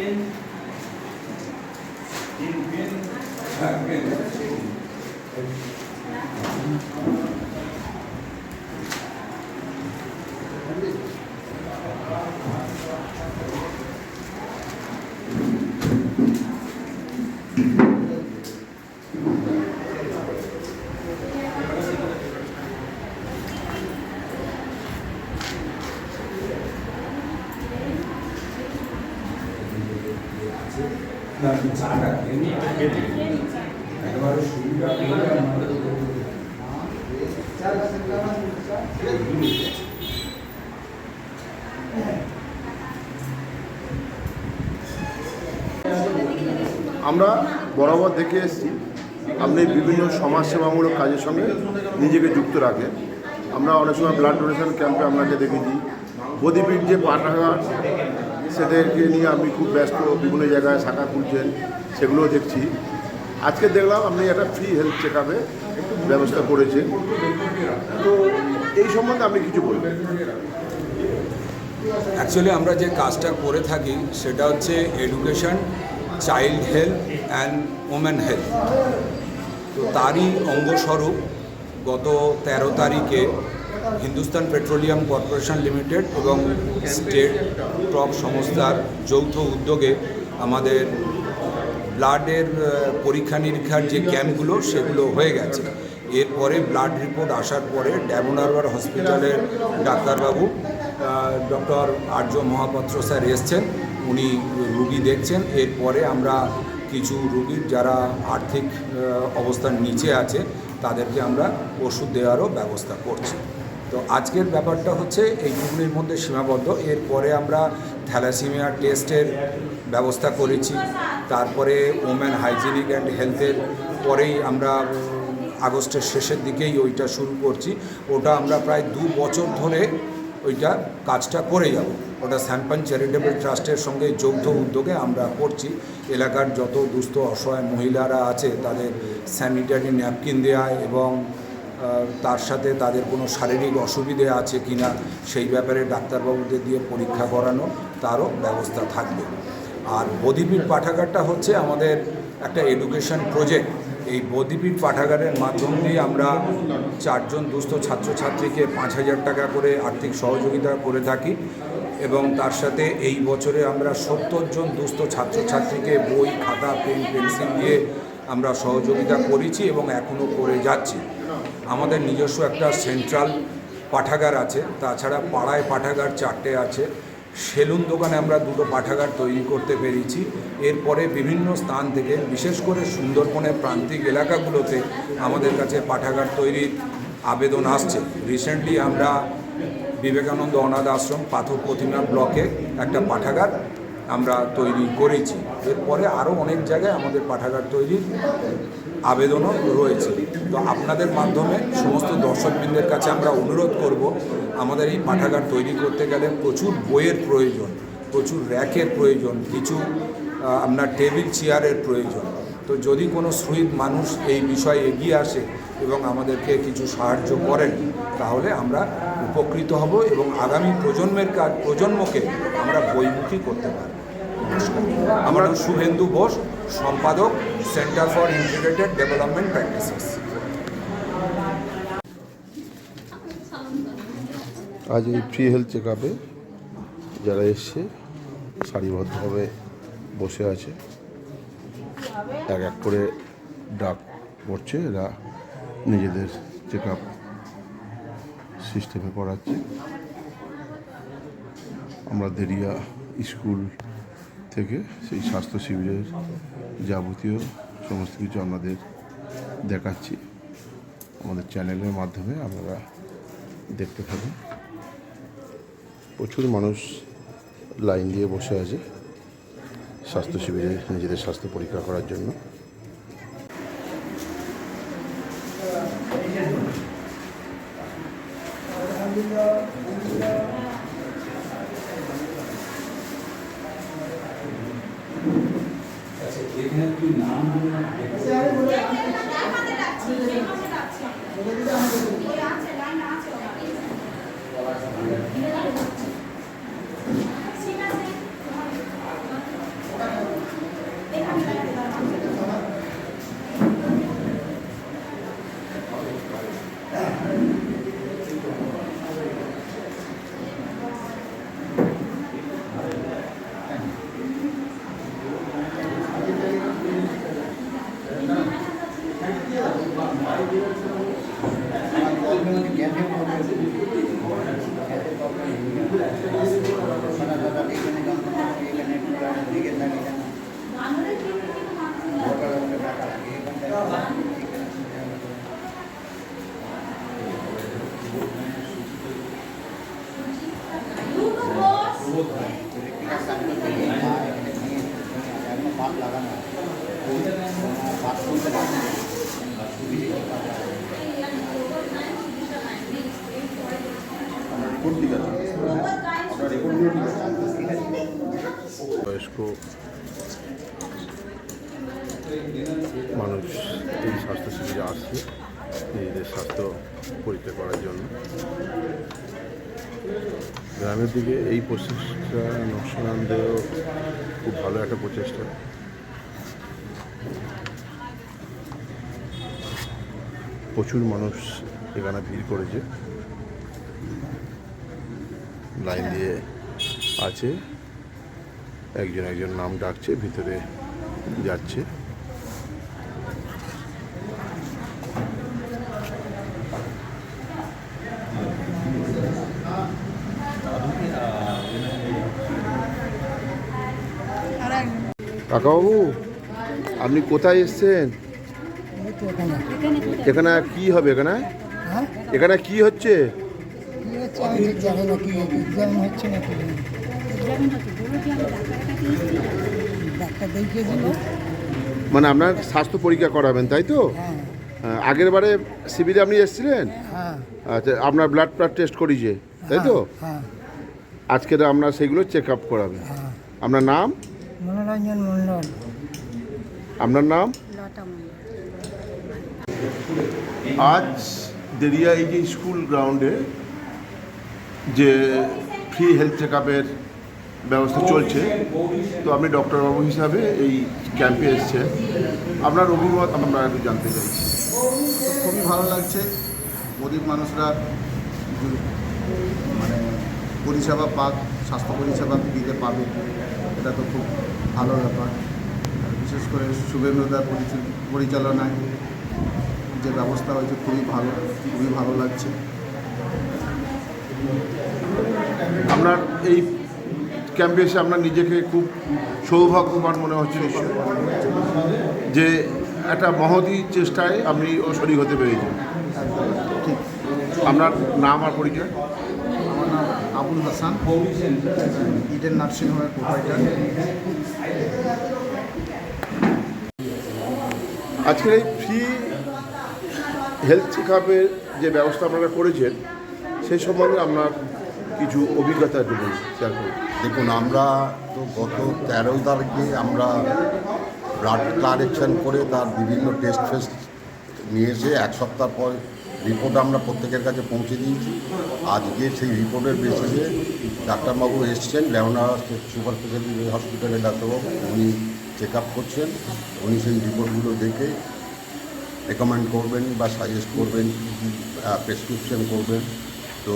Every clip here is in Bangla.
আমরা বরাবর দেখে এসেছি আপনি বিভিন্ন সমাজসেবামূলক কাজের সঙ্গে নিজেকে যুক্ত রাখে। আমরা অনেক সময় ব্লাড ডোনেশন ক্যাম্পে আপনাকে দেখেছি। বদ্বীপের যে পাঠাগার সেটাকে নিয়ে আপনি খুব ব্যস্ত, বিভিন্ন জায়গায় শাখা খুলছেন, সেগুলোও দেখছি। আজকে দেখলাম আপনি একটা ফ্রি হেলথ চেক আপে ব্যবস্থা করেছেন, তো এই সম্বন্ধে আপনি কিছু বলবেন। অ্যাকচুয়ালি আমরা যে কাজটা করে থাকি সেটা হচ্ছে education, child health and women health. তো তারই অঙ্গস্বরূপ গত 13 তারিখে হিন্দুস্তান পেট্রোলিয়াম কর্পোরেশন লিমিটেড এবং স্টেট ট্রক সংস্থার যৌথ উদ্যোগে আমাদের ব্লাডের পরীক্ষা নিরীক্ষার যে ক্যাম্পগুলো সেগুলো হয়ে গেছে। এরপরে ব্লাড রিপোর্ট আসার পরে ডায়মন্ড হারবার হসপিটালের ডাক্তারবাবু ডক্টর আর্য মহাপাত্র স্যার এসছেন, উনি রুগী দেখছেন। এরপরে আমরা কিছু রুগীর যারা আর্থিক অবস্থার নিচে আছে তাদেরকে আমরা ওষুধ দেওয়ারও ব্যবস্থা করছি। তো আজকের ব্যাপারটা হচ্ছে এইটুকুনির মধ্যে সীমাবদ্ধ। এরপরে আমরা থ্যালাসেমিয়া টেস্টের ব্যবস্থা করেছি। তারপরে ওমেন হাইজিনিক অ্যান্ড হেলথের পরেই আমরা আগস্টের শেষের দিকেই ওইটা শুরু করছি। ওটা আমরা প্রায় 2 বছর ধরে ওইটা কাজটা করে যাব। ওটা স্যাম্পান চ্যারিটেবল ট্রাস্টের সঙ্গে যৌথ উদ্যোগে আমরা করছি। এলাকার যত দুস্থ অসহায় মহিলারা আছে তাদের স্যানিটারি ন্যাপকিন দেওয়া এবং তার সাথে তাদের কোনো শারীরিক অসুবিধে আছে কি না সেই ব্যাপারে ডাক্তারবাবুদের দিয়ে পরীক্ষা করানো, তারও ব্যবস্থা থাকবে। আর বদ্বীপের পাঠাগারটা হচ্ছে আমাদের একটা এডুকেশন প্রজেক্ট। এই বদ্বীপের পাঠাগারের মাধ্যম দিয়ে আমরা 4 জন দুস্থ ছাত্রছাত্রীকে 5,000 টাকা করে আর্থিক সহযোগিতা করে থাকি এবং তার সাথে এই বছরে আমরা 70 জন দুস্থ ছাত্রছাত্রীকে বই, খাতা, পেন, পেন্সিল দিয়ে আমরা সহযোগিতা করেছি এবং এখনও করে যাচ্ছি। আমাদের নিজস্ব একটা সেন্ট্রাল পাঠাগার আছে, তাছাড়া পাড়ায় পাঠাগার 4টে আছে। সেলুন দোকানে আমরা 2টো পাঠাগার তৈরি করতে পেরেছি। এরপরে বিভিন্ন স্থান থেকে, বিশেষ করে সুন্দরবনের প্রান্তিক এলাকাগুলোতে আমাদের কাছে পাঠাগার তৈরির আবেদন আসছে। রিসেন্টলি আমরা বিবেকানন্দ অনাথ আশ্রম পাথর প্রতিমা ব্লকে একটা পাঠাগার আমরা তৈরি করেছি। এরপরে আরও অনেক জায়গায় আমাদের পাঠাগার তৈরির আবেদনও রয়েছে। তো আপনাদের মাধ্যমে সমস্ত দর্শকবৃন্দের কাছে আমরা অনুরোধ করব, আমাদের এই পাঠাগার তৈরি করতে গেলে প্রচুর বইয়ের প্রয়োজন, প্রচুর র্যাকের প্রয়োজন, কিছু আপনার টেবিল চেয়ারের প্রয়োজন। তো যদি কোনো শহীদ মানুষ এই বিষয়ে এগিয়ে আসে এবং আমাদেরকে কিছু সাহায্য করেন তাহলে আমরা উপকৃত হব এবং আগামী প্রজন্মকে আমরা বইমুখী করতে পারব। আমরা শুভেন্দু বোস, সম্পাদক, centre for integrated development practices. আজ এই ফ্রি হেলথ চেক আপে যারা এসছে সারিবদ্ধভাবে বসে আছে, এক এক করে ডাক পড়ছে, এরা নিজেদের চেক আপ সিস্টেমে করাচ্ছে। আমরা দেরিয়া স্কুল থেকে সেই স্বাস্থ্য শিবিরের যাবতীয় সমস্ত কিছু আমাদের দেখাচ্ছি। আমাদের চ্যানেলের মাধ্যমে আপনারা দেখতে থাকুন। প্রচুর মানুষ লাইন দিয়ে বসে আছে স্বাস্থ্য শিবিরে নিজেদের স্বাস্থ্য পরীক্ষা করার জন্য। বয়স্ক মানুষ এই স্বাস্থ্য শিবিরে আসছে নিজেদের স্বাস্থ্য পরীক্ষা করার জন্য। গ্রামের দিকে এই প্রচেষ্টা নকশানন্দেও খুব ভালো একটা প্রচেষ্টা। প্রচুর মানুষ এখানে ভিড় করেছে, লাইন দিয়ে আছে, একজন একজন নাম ডাকছে, ভিতরে যাচ্ছে। কাকাবাবু, আপনি কোথায় এসছেন? এখানে কি হবে? এখানে এখানে কি হচ্ছে? মানে আপনার স্বাস্থ্য পরীক্ষা করাবেন, তাই তো? আগের বারে শিবিরে আপনি এসেছিলেন? আচ্ছা, আপনার ব্লাড টেস্ট করিয়েছে, তাই তো? আজকে আপনার সেগুলো চেক আপ করাবেন। আপনার নাম? মনোরঞ্জন মণ্ডল। আপনার নাম? আজ দেরিয়া এই যে স্কুল গ্রাউন্ডে যে ফ্রি হেলথ চেক আপের ব্যবস্থা চলছে, তো আপনি ডক্টরবাবু হিসাবে এই ক্যাম্পে এসেছেন, আপনার অভিমত আমরা একটু জানতে চাইছি। খুবই ভালো লাগছে, গরিব মানুষরা মানে পরিষেবা পাক, স্বাস্থ্য পরিষেবা দিতে পাবে, এটা তো খুব ভালো ব্যাপার। আর বিশেষ করে শুভেন্দুদার পরিচালনায় যে ব্যবস্থা হয়েছে খুবই ভালো লাগছে। আপনার এই ক্যাম্পে এসে আপনার নিজেকে খুব সৌভাগ্যবান মনে হচ্ছে নিশ্চয়ই, যে একটা মহতী চেষ্টায় আপনি শরীর হতে পেরেছেন। ঠিক। আপনার নাম আর পরিচয়? আমার নাম আবুল হাসান, ইডেন নার্সিংহোমের প্রোভাইডার। আজকের এই ফ্রি হেলথ চেক আপের যে ব্যবস্থা আপনারা করেছেন, সেই সম্বন্ধে আপনার কিছু অভিজ্ঞতা একটু শেয়ার করুন। দেখুন, আমরা তো গত 13 তারিখে আমরা ব্লাড কালেকশন করে তার বিভিন্ন টেস্ট নিয়ে এসে এক সপ্তাহ পর রিপোর্ট আমরা প্রত্যেকের কাছে পৌঁছে দিয়েছি। আজকে সেই রিপোর্টের বেসিসে ডাক্তারবাবু এসছেন, লেওনা সুপার স্পেশালিটি হসপিটালের ডাক্তারবাবু, উনি চেক আপ করছেন। উনি সেই রিপোর্টগুলো দেখে রেকমেন্ড করবেন বা সাজেস্ট করবেন, প্রেসক্রিপশন করবেন। তো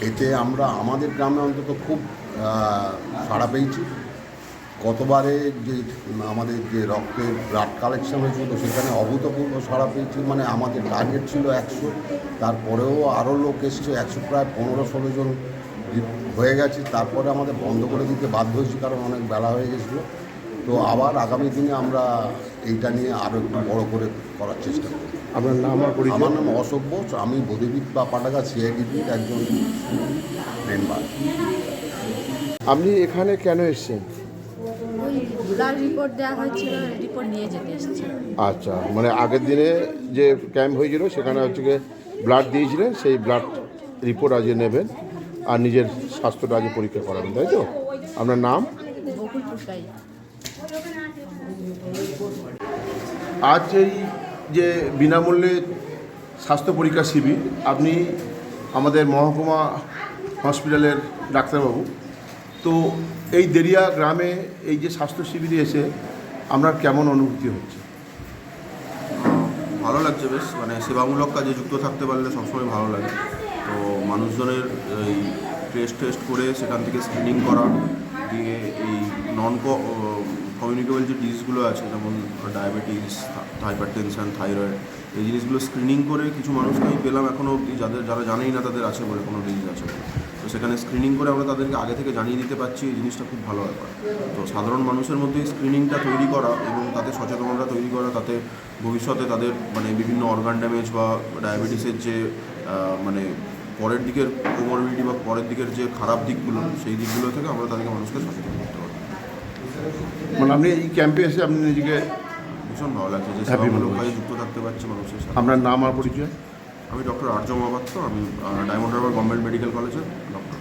এতে আমরা আমাদের গ্রামে অন্তত খুব সাড়া পেয়েছি। গতবারে যে আমাদের যে রক্তের ব্লাড কালেকশন হয়েছিল সেখানে অভূতপূর্ব সাড়া পেয়েছি। মানে আমাদের টার্গেট ছিল 100, তারপরেও আরও লোক এসছে, 100 প্রায় 15-16 জন হয়ে গেছে। তারপরে আমাদের বন্ধ করে দিতে বাধ্য হয়েছি, কারণ অনেক বেলা হয়ে গেছিলো। তো আবার আগামী দিনে আমরা এইটা নিয়ে আরও একটু বড় করে করার চেষ্টা করি। আপনার নাম আর পরিচয়? আমার নাম অশোক বোস, আমি বদিবিদ বা পাটাগা সিআইডিপির একজন মেম্বার। আপনি এখানে কেন এসেছেন? ওই ব্লাড রিপোর্ট দেওয়া হয়েছিল, রিপোর্ট নিয়ে যেতে এসেছি। আচ্ছা, মানে আগের দিনে যে ক্যাম্প হয়েছিল সেখানে হচ্ছে গিয়ে ব্লাড দিয়েছিলেন, সেই ব্লাড রিপোর্ট আজকে নেবেন আর নিজের স্বাস্থ্যটা আজকে পরীক্ষা করাবেন, তাই তো? আপনার নাম? বকুল পুরকাই। আজ এই যে বিনামূল্যে স্বাস্থ্য পরীক্ষা শিবির, আপনি আমাদের মহকুমা হসপিটালের ডাক্তারবাবু, তো এই দেরিয়া গ্রামে এই যে স্বাস্থ্য শিবিরে এসে আপনার কেমন অনুভূতি হচ্ছে? ভালো লাগছে বেশ, মানে সেবামূলক কাজে যুক্ত থাকতে পারলে সবসময় ভালো লাগে। তো মানুষজনের এই টেস্ট করে সেখান থেকে স্ক্রিনিং করা, দিয়ে এই নন কমিউনিকেবল যে ডিজিজগুলো আছে, যেমন ডায়াবেটিস, হাইপারটেনশন, থাইরয়েড, এই জিনিসগুলো স্ক্রিনিং করে কিছু মানুষকে আমি পেলাম এখনও অবধি, যারা জানেই না তাদের আছে বলে কোনো ডিজিজ আছে বলে। তো সেখানে স্ক্রিনিং করে আমরা তাদেরকে আগে থেকে জানিয়ে দিতে পারছি, এই জিনিসটা খুব ভালো ব্যাপার। তো সাধারণ মানুষের মধ্যে স্ক্রিনিংটা তৈরি করা এবং তাতে সচেতনতা তৈরি করা, তাতে ভবিষ্যতে তাদের মানে বিভিন্ন অর্গান ড্যামেজ বা ডায়াবেটিসের যে মানে পরের দিকের কোমরবিডিটি বা পরের দিকের যে খারাপ দিকগুলো, সেই দিকগুলো থেকে আমরা তাদেরকে মানুষকে সচেতন করতে পারি। মানে আপনি এই ক্যাম্পে এসে আপনি নিজেকে, ভীষণ ভালো লাগছে যে Happy সেবামূলক মনে কাজে যুক্ত থাকতে পারছে মানুষের সাথে। আপনার নাম আর পরিচয়? আমি ডক্টর আর্য মহাপাত্র, আমি ডায়মন্ড হারবার গভর্নমেন্ট মেডিকেল কলেজের ডক্টর।